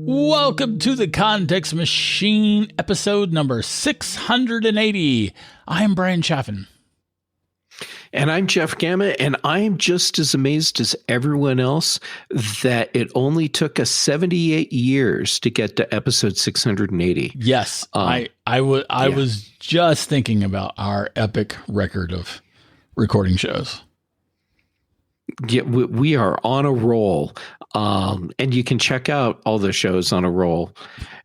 Welcome to the Context Machine, episode number 680. I'm Bryan Chaffin. And I'm Jeff Gamet, and I'm just as amazed as everyone else that it only took us 78 years to get to episode 680. Yes, I was just thinking about our epic record of recording shows. Yeah, we are on a roll. And you can check out all the shows on a roll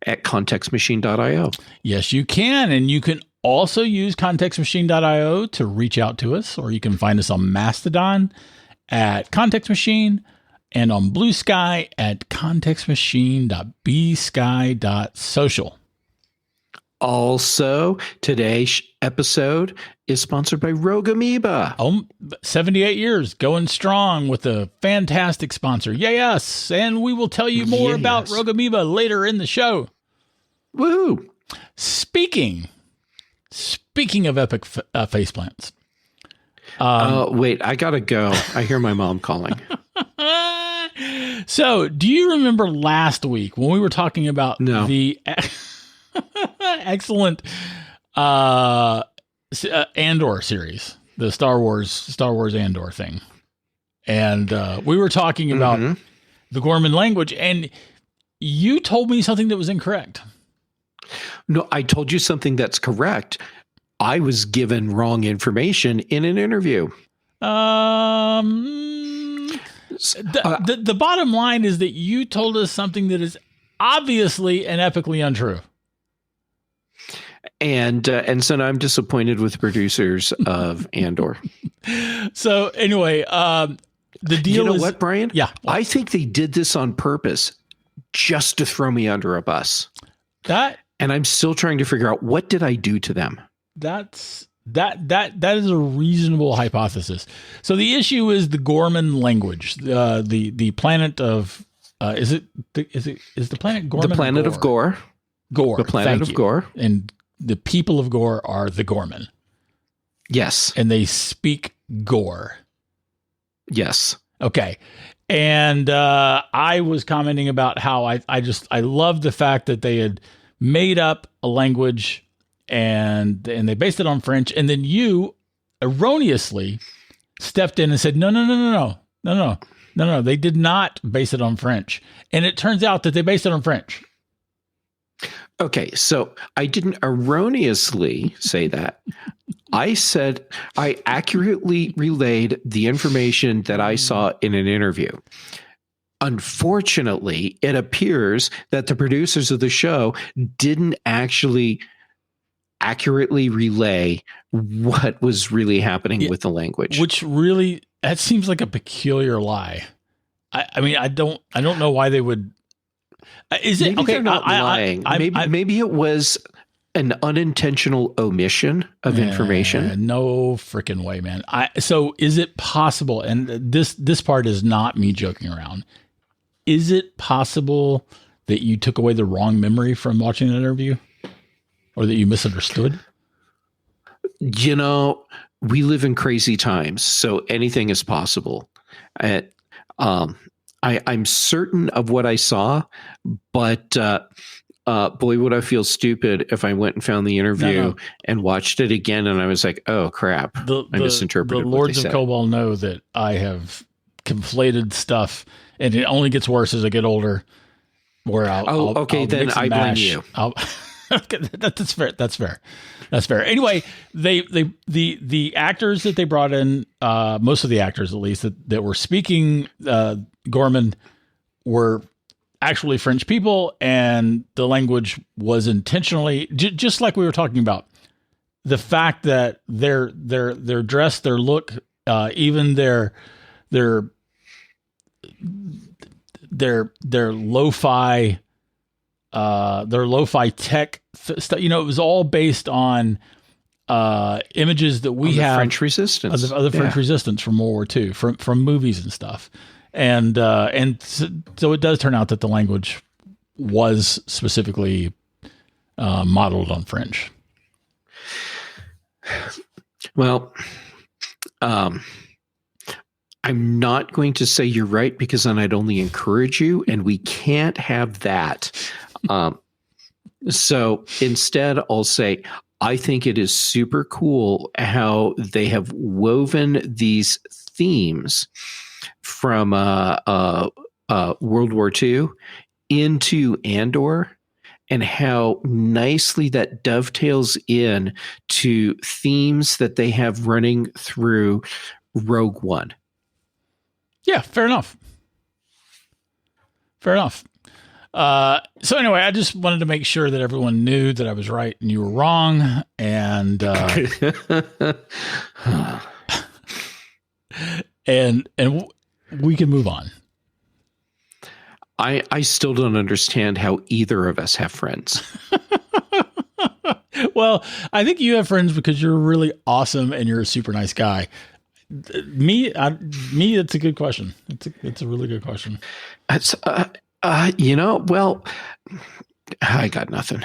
at contextmachine.io. Yes, you can. And you can also use contextmachine.io to reach out to us, or you can find us on Mastodon at Context Machine and on Blue Sky at contextmachine.bsky.social. Also, today's episode is sponsored by Rogue Amoeba. 78 years, going strong with a fantastic sponsor. Yes, and we will tell you more about Rogue Amoeba later in the show. Woohoo! Speaking of epic faceplants. Wait, I gotta go. I hear my mom calling. So, do you remember last week when we were talking about the excellent Andor series, the Star Wars Andor thing, and we were talking about the Gorman language, and you told me something that was incorrect. No, I told you something that's correct. I was given wrong information in an interview. The bottom line is that you told us something that is obviously and epically untrue. And so now I'm disappointed with the producers of Andor. So anyway, the deal is what, Brian? Yeah. I think they did this on purpose just to throw me under a bus. And I'm still trying to figure out, what did I do to them? That is a reasonable hypothesis. So the issue is the Gorman language, the planet of is the planet Gorman? The planet of Ghor. Ghor. The planet of Ghor. And the people of Ghor are the Gorman. Yes. And they speak Ghor. Yes. Okay. And I was commenting about how I love the fact that they had made up a language and they based it on French. And then you erroneously stepped in and said, no. They did not base it on French. And it turns out that they based it on French. Okay, so I didn't erroneously say that. I said I accurately relayed the information that I saw in an interview. Unfortunately, it appears that the producers of the show didn't actually accurately relay what was really happening with the language. Which really, that seems like a peculiar lie. I mean, I don't know why they would. Is it maybe okay? They're not lying. Maybe it was an unintentional omission of information. No freaking way, man. So is it possible? And this part is not me joking around. Is it possible that you took away the wrong memory from watching the interview, or that you misunderstood? You know, we live in crazy times, so anything is possible. I'm certain of what I saw, but boy, would I feel stupid if I went and found the interview and watched it again, and I was like, "Oh crap, I misinterpreted." The Lords of Cobalt know that I have conflated stuff, and it only gets worse as I get older. Where I'll then I blame you. That's fair. That's fair. Anyway, the actors that they brought in, most of the actors at least that were speaking Gorman were actually French people, and the language was intentionally just like we were talking about. The fact that their dress, their look, even their lo-fi tech stuff, it was all based on images that we have French resistance of the French resistance from World War II, from movies and stuff. And so it does turn out that the language was specifically modeled on French. Well, I'm not going to say you're right because then I'd only encourage you, and we can't have that. So instead, I'll say I think it is super cool how they have woven these themes from World War II into Andor, and how nicely that dovetails in to themes that they have running through Rogue One. Yeah, fair enough. Fair enough. So anyway, I just wanted to make sure that everyone knew that I was right and you were wrong. And and we can move on. I still don't understand how either of us have friends. Well, I think you have friends because you're really awesome and you're a super nice guy. Me, it's a good question. It's a really good question. It's, well, I got nothing.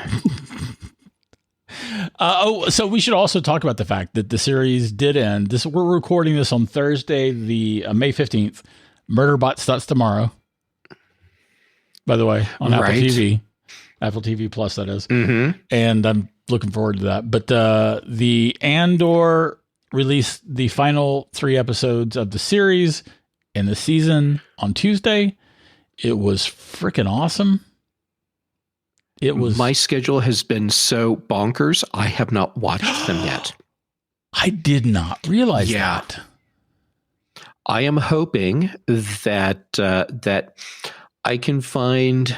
So we should also talk about the fact that the series did end. We're recording this on Thursday, the May 15th. Murderbot starts tomorrow. By the way, on Apple TV. Apple TV Plus, that is. Mm-hmm. And I'm looking forward to that. But the Andor released the final 3 episodes of the series and the season on Tuesday. It was freaking awesome. It was. My schedule has been so bonkers, I have not watched them yet. I did not realize that. I am hoping that I can find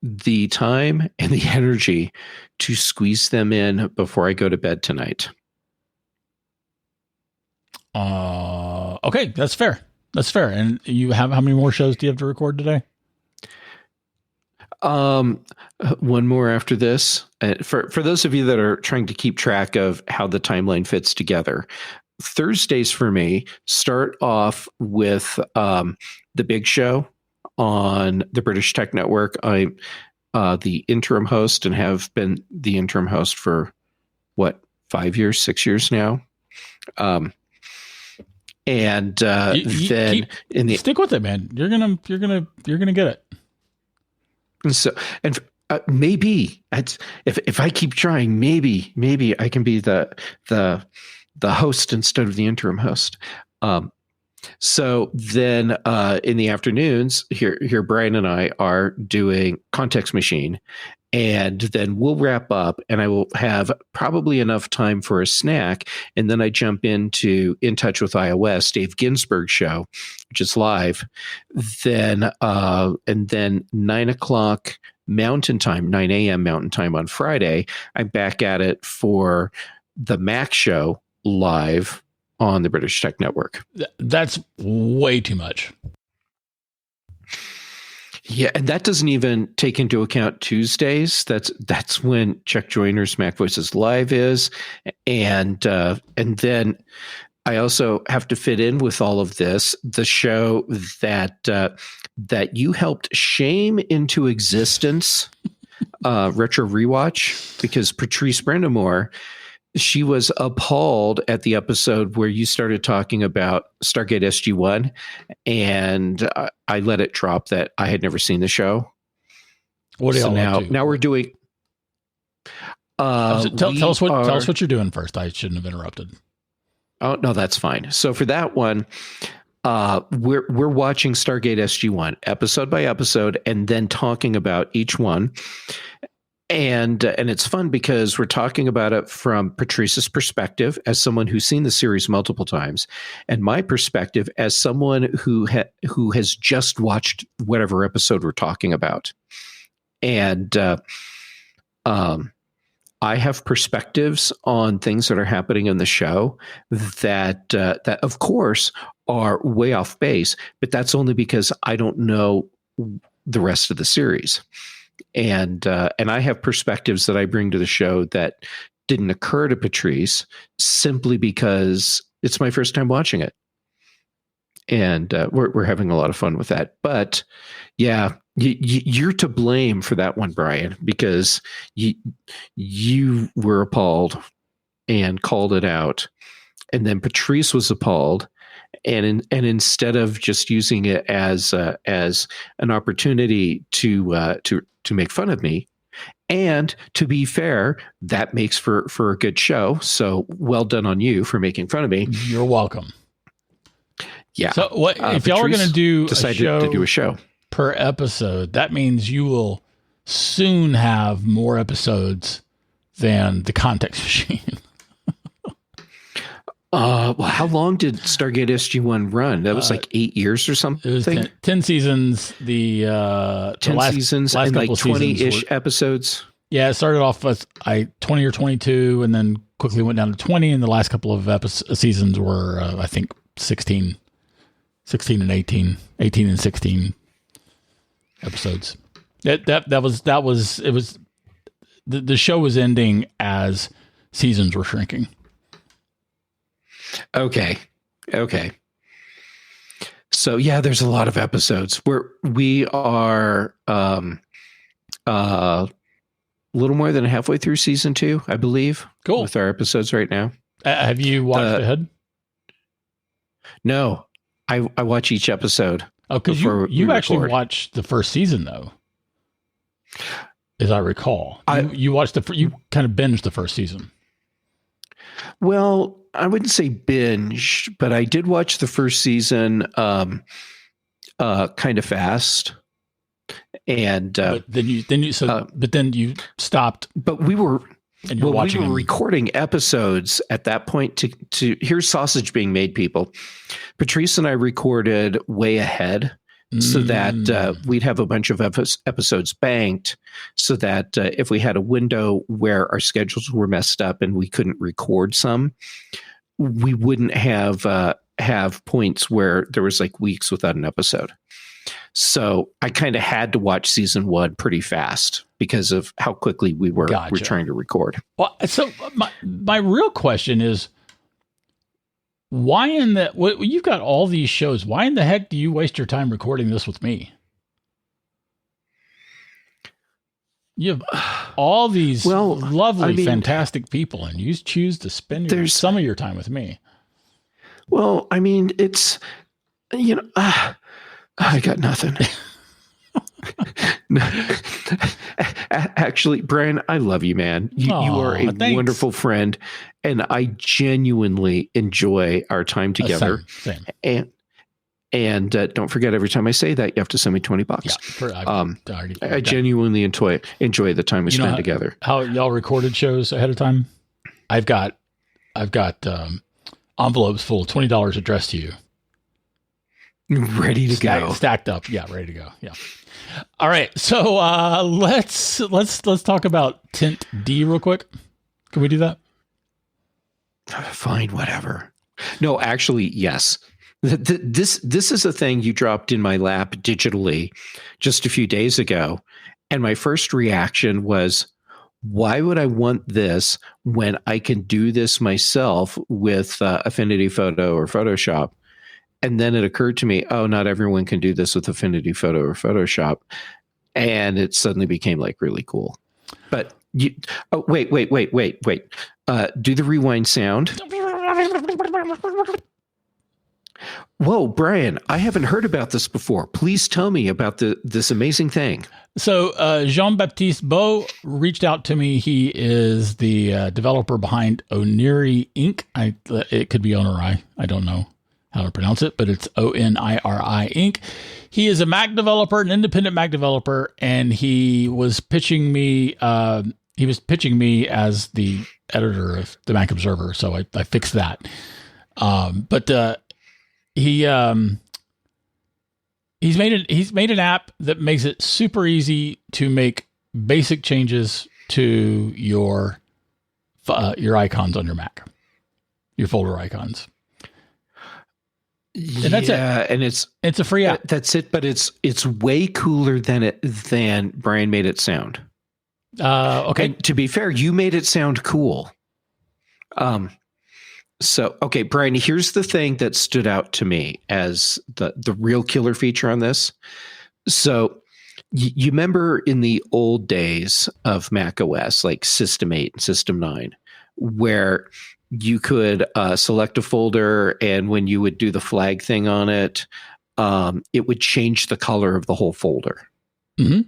the time and the energy to squeeze them in before I go to bed tonight. Okay, that's fair. That's fair. And you have, how many more shows do you have to record today? One more after this. For those of you that are trying to keep track of how the timeline fits together, Thursdays for me start off with the Big Show on the British Tech Network. I'm the interim host and have been the interim host for 5 years, 6 years now. Then stick with it, man. You're gonna get it. So, and maybe if I keep trying, maybe I can be the host instead of the interim host. So then in the afternoons, here Bryan and I are doing Context Machine, and then we'll wrap up, and I will have probably enough time for a snack, and then I jump into In Touch with iOS, Dave Ginsburg show, which is live. Then 9 o'clock Mountain Time, 9 a.m. Mountain Time on Friday, I'm back at it for the Mac show live on the British Tech Network. That's way too much. Yeah, and that doesn't even take into account Tuesdays. That's when Chuck Joyner's Mac Voices Live is, and then I also have to fit in with all of this the show that you helped shame into existence, Retro Rewatch, because Patrice Brendamore, she was appalled at the episode where you started talking about Stargate SG-1, and I let it drop that I had never seen the show. What do y'all now we're doing. Tell us what you're doing first. I shouldn't have interrupted. Oh no, that's fine. So for that one, we're watching Stargate SG-1 episode by episode, and then talking about each one. And it's fun because we're talking about it from Patrice's perspective as someone who's seen the series multiple times, and my perspective as someone who has just watched whatever episode we're talking about. And I have perspectives on things that are happening in the show that of course are way off base, but that's only because I don't know the rest of the series. And I have perspectives that I bring to the show that didn't occur to Patrice simply because it's my first time watching it. And we're having a lot of fun with that. But yeah, you're to blame for that one, Bryan, because you were appalled and called it out. And then Patrice was appalled and instead of just using it as an opportunity to make fun of me. And to be fair, that makes for a good show. So well done on you for making fun of me. You're welcome. Yeah. So what if y'all are going to do a show per episode? That means you will soon have more episodes than the Context Machine. Well, how long did Stargate SG-1 run? That was like 8 years or something. It was 10 seasons. The 10 seasons and like 20-ish episodes. Yeah, it started off with 20 or 22, and then quickly went down to 20. And the last couple of seasons were, I think, 16 and 18 and 16 episodes. The show was ending as seasons were shrinking. Okay. So yeah, there's a lot of episodes. We are a little more than halfway through season 2, I believe. Cool. With our episodes right now. Have you watched ahead? No, I watch each episode. Oh, because you actually watched the first season though, as I recall. You watched you kind of binged the first season. Well, I wouldn't say binge, but I did watch the first season kind of fast. And but then you stopped. But we were watching. We were recording episodes at that point to here's sausage being made, people. Patrice and I recorded way ahead so that we'd have a bunch of episodes banked, so that if we had a window where our schedules were messed up and we couldn't record some, we wouldn't have points where there was like weeks without an episode. So I kind of had to watch season 1 pretty fast because of how quickly we were trying to record. Well, so my real question is, why you've got all these shows, why in the heck do you waste your time recording this with me? You have all these lovely, fantastic people, and you choose to spend some of your time with me. Well, I mean, it's, I got nothing. Actually, Bryan, I love you, man. You are a wonderful friend, and I genuinely enjoy our time together. Same. And don't forget, every time I say that, you have to send me $20. Yeah, I genuinely enjoy the time we spend together. How y'all recorded shows ahead of time? I've got envelopes full of $20 addressed to you. Ready to go. Stacked up. Yeah, ready to go. Yeah. All right. So let's talk about Tint D real quick. Can we do that? Fine, whatever. No, actually, yes. This is a thing you dropped in my lap digitally just a few days ago. And my first reaction was, why would I want this when I can do this myself with Affinity Photo or Photoshop? And then it occurred to me, not everyone can do this with Affinity Photo or Photoshop. And it suddenly became like really cool. But wait. Do the rewind sound. Whoa, Bryan, I haven't heard about this before. Please tell me about this amazing thing. So Jean-Baptiste Beau reached out to me. He is the developer behind Oniri Inc. It could be Oniri. I don't know how to pronounce it, but it's Oniri Inc. He is a Mac developer, an independent Mac developer, and he was pitching me. He was pitching me as the editor of the Mac Observer, so I fixed that. But he's made an app that makes it super easy to make basic changes to your icons on your Mac, your folder icons. And that's it. And it's a free app. That's it, but it's way cooler than Bryan made it sound. Okay. And to be fair, you made it sound cool. So, okay, Bryan, here's the thing that stood out to me as the real killer feature on this. So you remember in the old days of Mac OS, like System 8 and System 9, where you could select a folder, and when you would do the flag thing on it, it would change the color of the whole folder. Mm-hmm.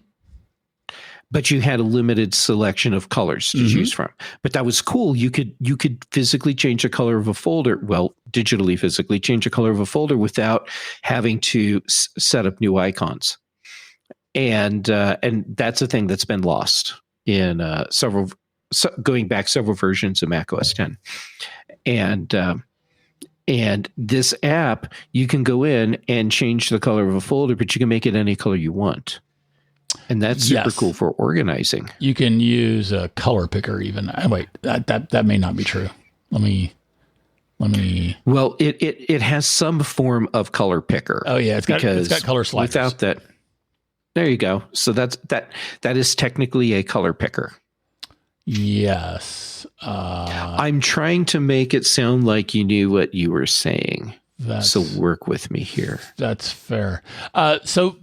But you had a limited selection of colors to choose from. But that was cool. You could physically change the color of a folder. Well, digitally, physically change the color of a folder without having to set up new icons. And that's a thing that's been lost in going back several versions of Mac OS X. And this app, you can go in and change the color of a folder, but you can make it any color you want. And that's super cool for organizing. You can use a color picker even. Wait, that may not be true. Let me. Well, it has some form of color picker. Oh yeah, it's got color sliders. Without that, there you go. So that is technically a color picker. Yes. I'm trying to make it sound like you knew what you were saying. So work with me here. That's fair. So,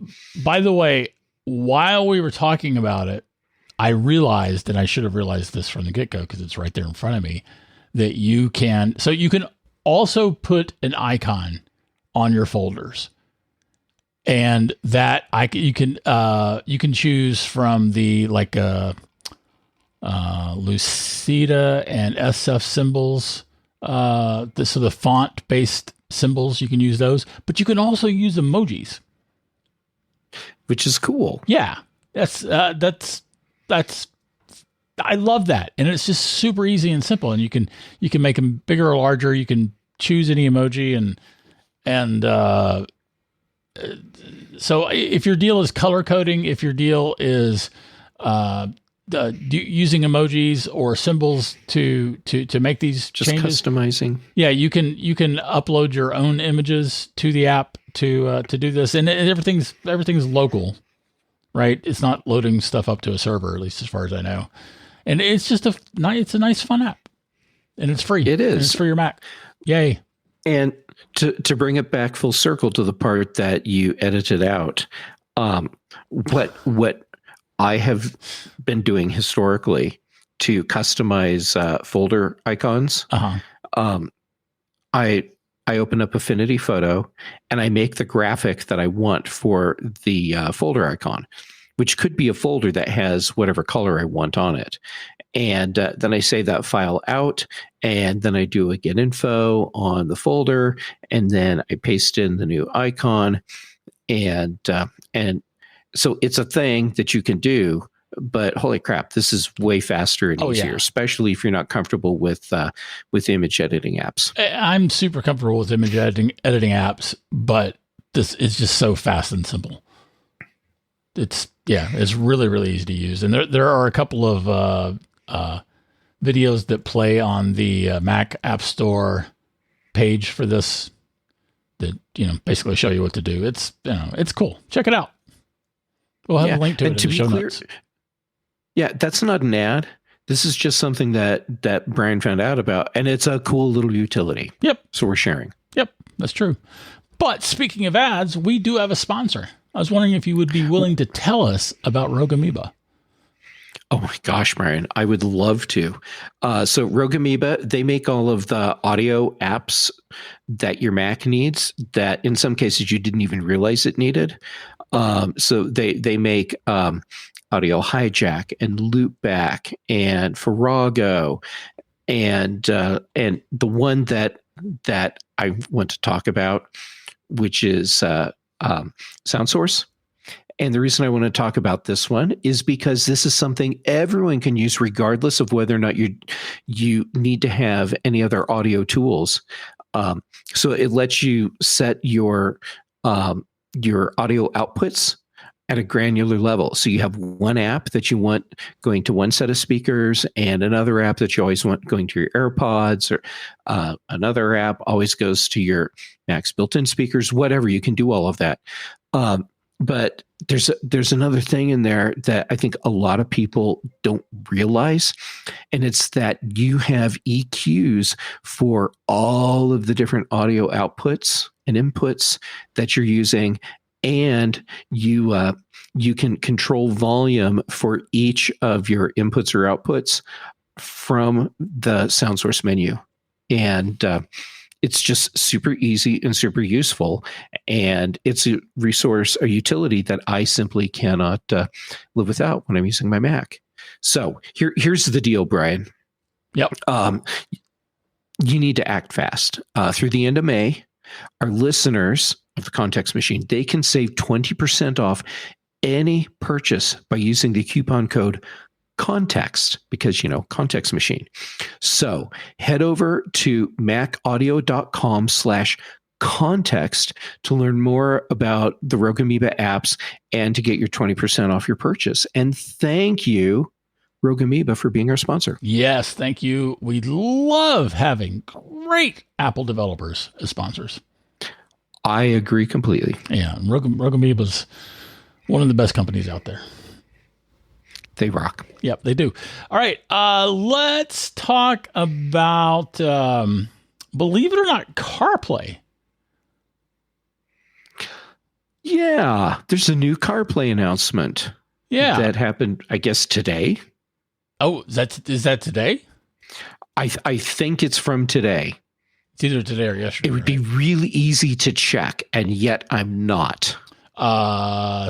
by the way, while we were talking about it, I realized, and I should have realized this from the get-go because it's right there in front of me, that you can also put an icon on your folders, and that you can choose from the Lucida and SF symbols. So the font-based symbols, you can use those, but you can also use emojis, which is cool. Yeah, that's I love that, and it's just super easy and simple. And you can make them bigger or larger. You can choose any emoji, and so if your deal is color coding, if your deal is using emojis or symbols to make these just changes, customizing. Yeah, you can upload your own images to the app to do this, and everything's local, right? It's not loading stuff up to a server, at least as far as I know. And it's just a nice fun app, and it's free. It is. And it's for your Mac. Yay! And to bring it back full circle to the part that you edited out, what I have been doing historically to customize folder icons. I open up Affinity Photo and I make the graphic that I want for the folder icon, which could be a folder that has whatever color I want on it. And then I save that file out, and then I do a get info on the folder, and then I paste in the new icon. And so it's a thing that you can do, but holy crap, this is way faster and easier, especially if you're not comfortable with image editing apps. I'm super comfortable with image editing apps, but this is just so fast and simple. It's really, really easy to use. And there are a couple of videos that play on the Mac App Store page for this that, basically show you what to do. It's cool. Check it out. We'll have a link to it in the show notes. Yeah, that's not an ad. This is just something that Bryan found out about, and it's a cool little utility. Yep. So we're sharing. Yep, that's true. But speaking of ads, we do have a sponsor. I was wondering if you would be willing to tell us about Rogue Amoeba. Oh my gosh, Bryan, I would love to. So Rogue Amoeba, they make all of the audio apps that your Mac needs that in some cases you didn't even realize it needed. So they make Audio Hijack and Loopback and Farrago and the one that I want to talk about, which is SoundSource. And the reason I want to talk about this one is because this is something everyone can use, regardless of whether or not you need to have any other audio tools. So it lets you set your audio outputs at a granular level. So you have one app that you want going to one set of speakers, and another app that you always want going to your AirPods, or another app always goes to your Mac's built-in speakers, whatever. You can do all of that. But there's another thing in there that I think a lot of people don't realize, and it's that you have EQs for all of the different audio outputs and inputs that you're using, and you can control volume for each of your inputs or outputs from the SoundSource menu. And it's just super easy and super useful. And it's a resource, a utility that I simply cannot live without when I'm using my Mac. So here's the deal, Brian. Yep. You need to act fast. Through the end of May, our listeners of the Context Machine, they can save 20% off any purchase by using the coupon code Context, because, Context Machine. So head over to macaudio.com/context to learn more about the Rogue Amoeba apps and to get your 20% off your purchase. And thank you, Rogue Amoeba, for being our sponsor. Yes, thank you. We love having great Apple developers as sponsors. I agree completely. Yeah, Rogue Amoeba's one of the best companies out there. They rock. Yep, they do. All right, let's talk about, believe it or not, CarPlay. Yeah, there's a new CarPlay announcement. Yeah. That happened, I guess, today. Oh, is that today? I think it's from today. It's either today or yesterday. It would be really easy to check, and yet I'm not.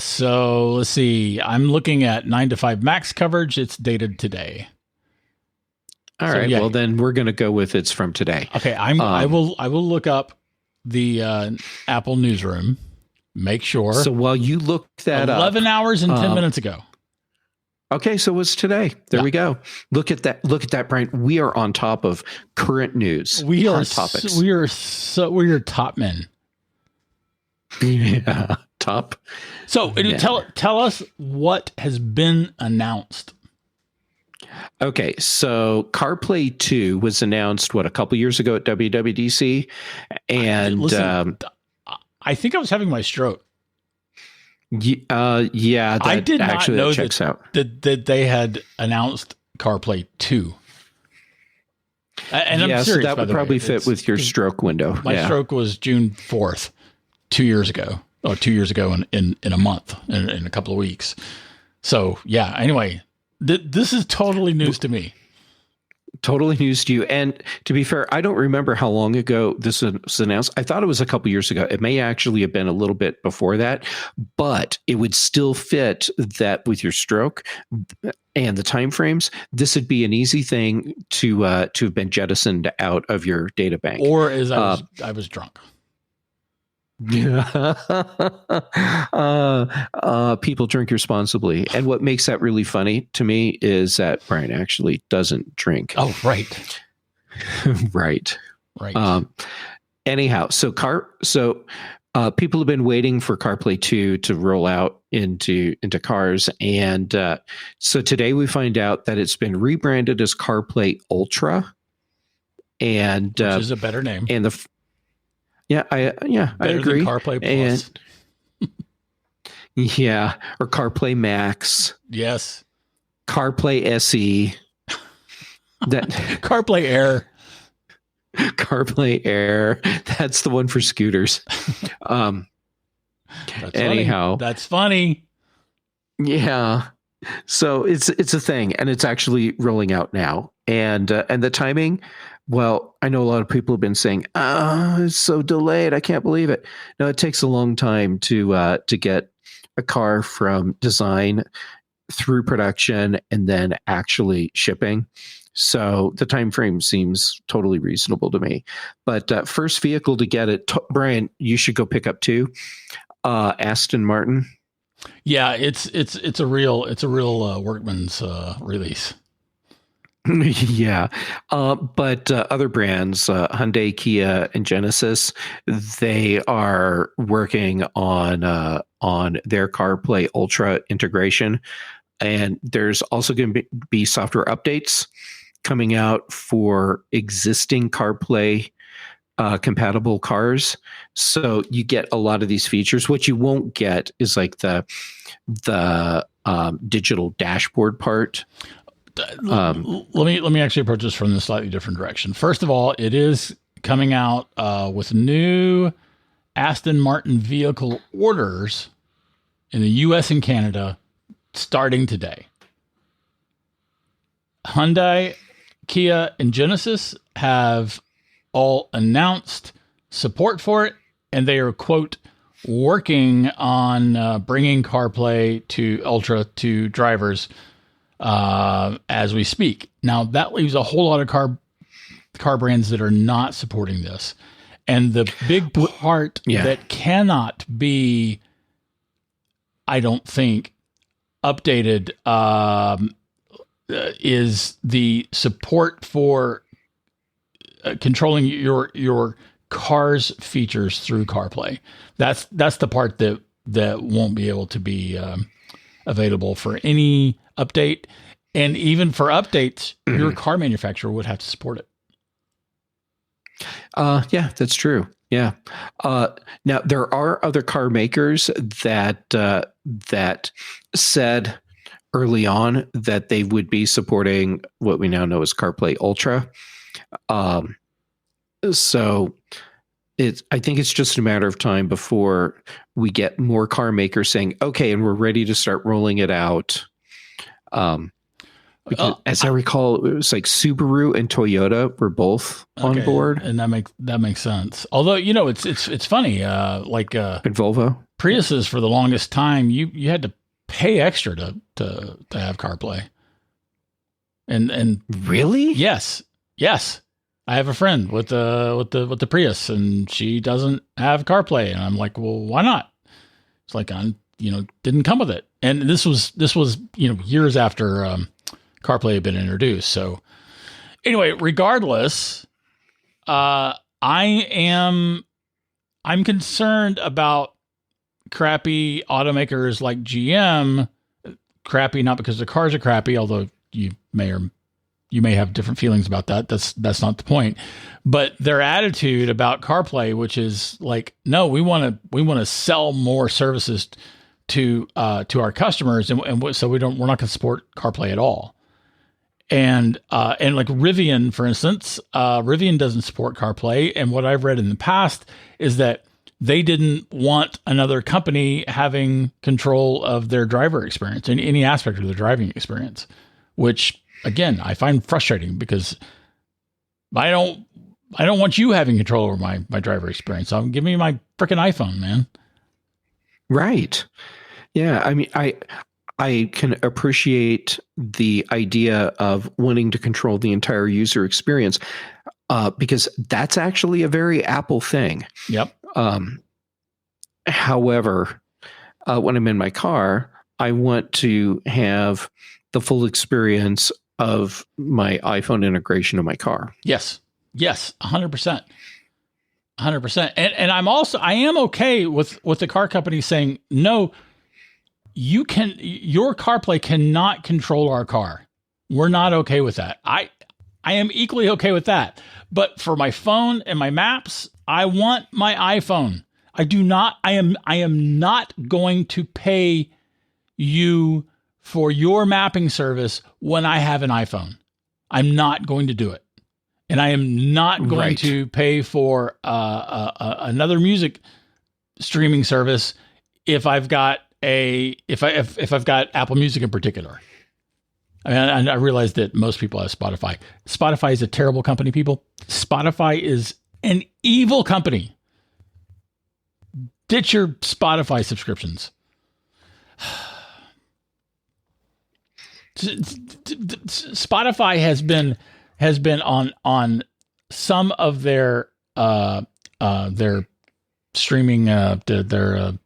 So let's see. I'm looking at 9 to 5 max coverage. It's dated today. All right. Yeah. Well, then we're going to go with it's from today. Okay. I will look up the Apple newsroom. Make sure. So while you look that 11 hours and 10 minutes ago. Okay. So it's today. There we go. Look at that, Brian. We are on top of current news. We are topics. We're top men. Yeah. Top. So tell us what has been announced. Okay, so CarPlay 2 was announced a couple years ago at WWDC, and listen, I think I was having my stroke. Yeah, I did not know checks out. That they had announced CarPlay 2. And I'm serious, so that would probably fit with your stroke window. My stroke was June 4th, 2 years ago. Or 2 years ago in a month, in a couple of weeks. So, yeah, anyway, this is totally news to me. Totally news to you. And to be fair, I don't remember how long ago this was announced. I thought it was a couple years ago. It may actually have been a little bit before that, but it would still fit that with your stroke and the timeframes. This would be an easy thing to have been jettisoned out of your data bank. Or as I was drunk. People drink responsibly, and what makes that really funny to me is that Bryan actually doesn't drink. Oh, right. Right. Anyhow, so people have been waiting for CarPlay 2 to roll out into cars, and so today we find out that it's been rebranded as CarPlay Ultra, and which is a better name. And I agree. Than CarPlay Plus. Or CarPlay Max. Yes. CarPlay SE. That CarPlay Air. CarPlay Air. That's the one for scooters. Anyhow, that's funny. Yeah. So it's a thing, and it's actually rolling out now. And the timing. Well, I know a lot of people have been saying, it's so delayed. I can't believe it. No, it takes a long time to get a car from design through production and then actually shipping. So the time frame seems totally reasonable to me. But first vehicle to get it, Bryan, you should go pick up too. Aston Martin. Yeah, it's a real workman's release. Yeah. But other brands, Hyundai, Kia, and Genesis, they are working on their CarPlay Ultra integration. And there's also going to be software updates coming out for existing CarPlay compatible cars. So you get a lot of these features. What you won't get is like the digital dashboard part. Let me actually approach this from a slightly different direction. First of all, it is coming out with new Aston Martin vehicle orders in the U.S. and Canada starting today. Hyundai, Kia, and Genesis have all announced support for it, and they are, quote, working on bringing CarPlay to Ultra to drivers as we speak. Now, that leaves a whole lot of car brands that are not supporting this. And the big part that cannot be, I don't think, updated is the support for controlling your car's features through CarPlay. That's the part that won't be able to be available for any update. And even for updates, your car manufacturer would have to support it. Yeah, that's true. Yeah. Now there are other car makers that said early on that they would be supporting what we now know as CarPlay Ultra. So I think it's just a matter of time before we get more car makers saying, okay, and we're ready to start rolling it out. Because, as I recall, it was like Subaru and Toyota were both on board, and that makes sense. Although it's funny, and Volvo, Priuses for the longest time you had to pay extra to have CarPlay. And really, yes, I have a friend with the Prius, and she doesn't have CarPlay, and I'm like, well, why not? It's like didn't come with it, and this was years after CarPlay had been introduced. So anyway, regardless, I'm concerned about crappy automakers like GM. Crappy not because the cars are crappy, although you may have different feelings about that. That's not the point. But their attitude about CarPlay, which is like, no, we want to sell more services to our customers, and so we're not going to support CarPlay at all. And like Rivian, for instance, Rivian doesn't support CarPlay. And what I've read in the past is that they didn't want another company having control of their driver experience in any aspect of their driving experience, which again, I find frustrating because I don't want you having control over my driver experience. So give me my freaking iPhone, man. Right. Yeah. I mean, I can appreciate the idea of wanting to control the entire user experience because that's actually a very Apple thing. Yep. However, when I'm in my car, I want to have the full experience of my iPhone integration in my car. Yes, 100%. 100%. And I am okay with the car company saying, no, your CarPlay cannot control our car. We're not okay with that. I am equally okay with that. But for my phone and my maps, I want my iPhone. I am not going to pay you for your mapping service when I have an iPhone. I'm not going to do it. And I am not going to pay for another music streaming service if I've got if I've got Apple Music in particular. I mean, I realize that most people have Spotify. Spotify is a terrible company, people. Spotify is an evil company. Ditch your Spotify subscriptions. Spotify has been on some of their streaming the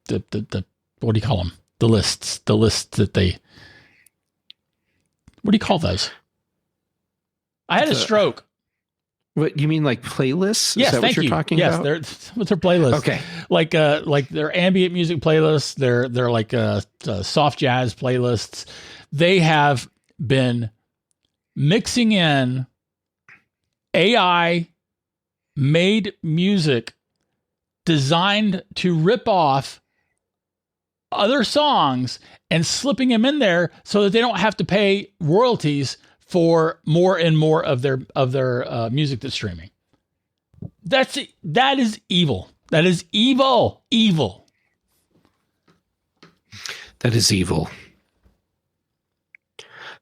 what do you call them? The lists that they, what do you call those? I had a stroke. What you mean, like playlists? Yes, is that thank what you're you. talking yes, about? What's their playlists? Okay, like their ambient music playlists. They're like soft jazz playlists. They have been mixing in AI made music designed to rip off other songs and slipping them in there so that they don't have to pay royalties for more and more of their music that's streaming. That is evil. That is evil. Evil. That is evil.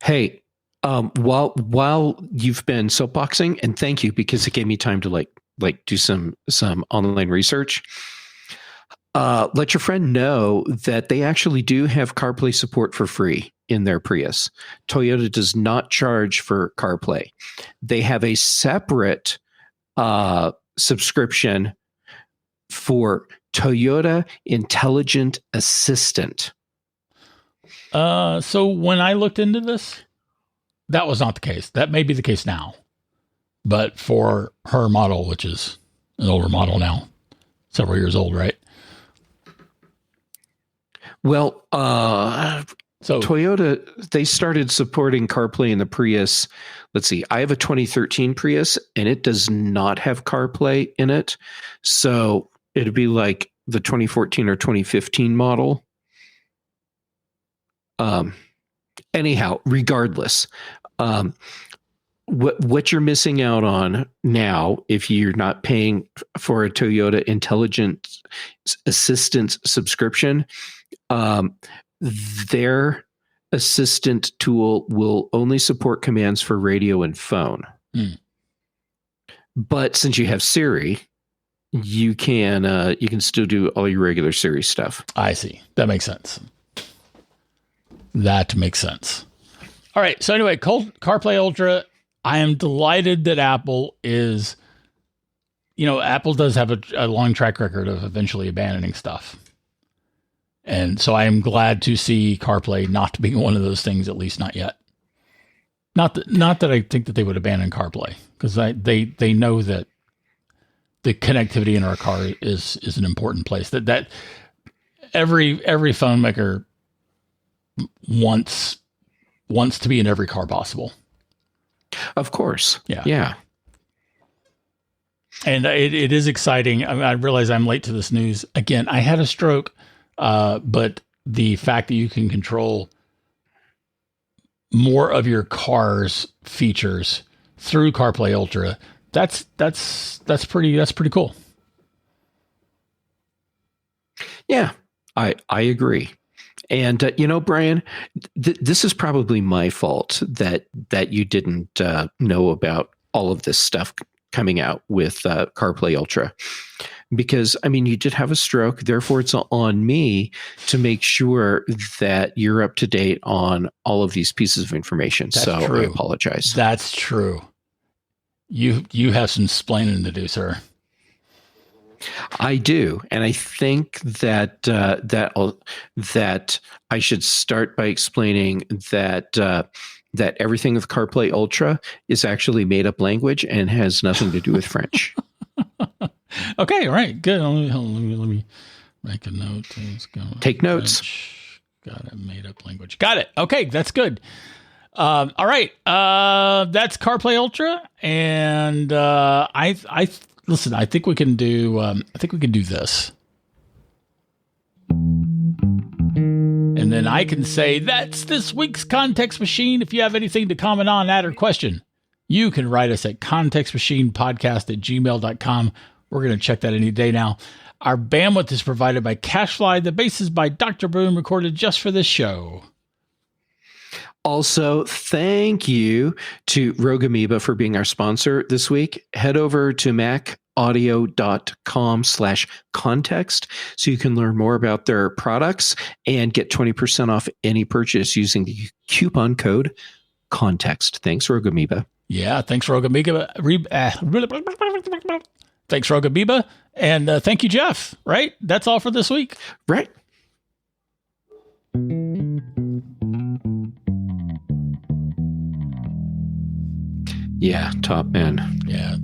Hey, while you've been soapboxing, and thank you because it gave me time to like like do some online research. Let your friend know that they actually do have CarPlay support for free in their Prius. Toyota does not charge for CarPlay. They have a separate subscription for Toyota Intelligent Assistant. So when I looked into this, that was not the case. That may be the case now. But for her model, which is an older model now, several years old, right? Well, so Toyota, they started supporting CarPlay in the Prius. Let's see. I have a 2013 Prius, and it does not have CarPlay in it. So it'd be like the 2014 or 2015 model. Anyhow, regardless, what you're missing out on now, if you're not paying for a Toyota Intelligent Assistant subscription, their assistant tool will only support commands for radio and phone. But since you have Siri, you can still do all your regular Siri stuff. I see. That makes sense. That makes sense. All right. So anyway, CarPlay Ultra. I am delighted that Apple is, Apple does have a long track record of eventually abandoning stuff. And so I am glad to see CarPlay not being one of those things, at least not yet. Not that I think that they would abandon CarPlay, because they know that the connectivity in our car is an important place. That every phone maker wants to be in every car possible. Of course. Yeah. And it is exciting. I realize I'm late to this news. Again, I had a stroke, but the fact that you can control more of your car's features through CarPlay Ultra, that's pretty cool. Yeah, I agree. And Bryan, this is probably my fault that you didn't know about all of this stuff coming out with CarPlay Ultra, because you did have a stroke. Therefore, it's on me to make sure that you're up to date on all of these pieces of information. That's so true. I apologize. That's true. You have some splaining to do, sir. I do, and I think that that I should start by explaining that everything with CarPlay Ultra is actually made up language and has nothing to do with French. Okay, all right, good. Let me make a note. Take notes. French. Got it. Made up language. Got it. Okay, that's good. All right, that's CarPlay Ultra, and listen, I think we can do this. And then I can say, that's this week's Context Machine. If you have anything to comment on that or question, you can write us at contextmachinepodcast@gmail.com. We're going to check that any day now. Our bandwidth is provided by CashFly. The bass is by Dr. Boom, recorded just for this show. Also, thank you to Rogue Amoeba for being our sponsor this week. Head over to macaudio.com/context so you can learn more about their products and get 20% off any purchase using the coupon code context. Thanks, Rogue Amoeba. Yeah, thanks, Rogue Amoeba. Thanks, Rogue Amoeba. And thank you, Jeff. Right? That's all for this week. Right. Yeah, top man. Yeah.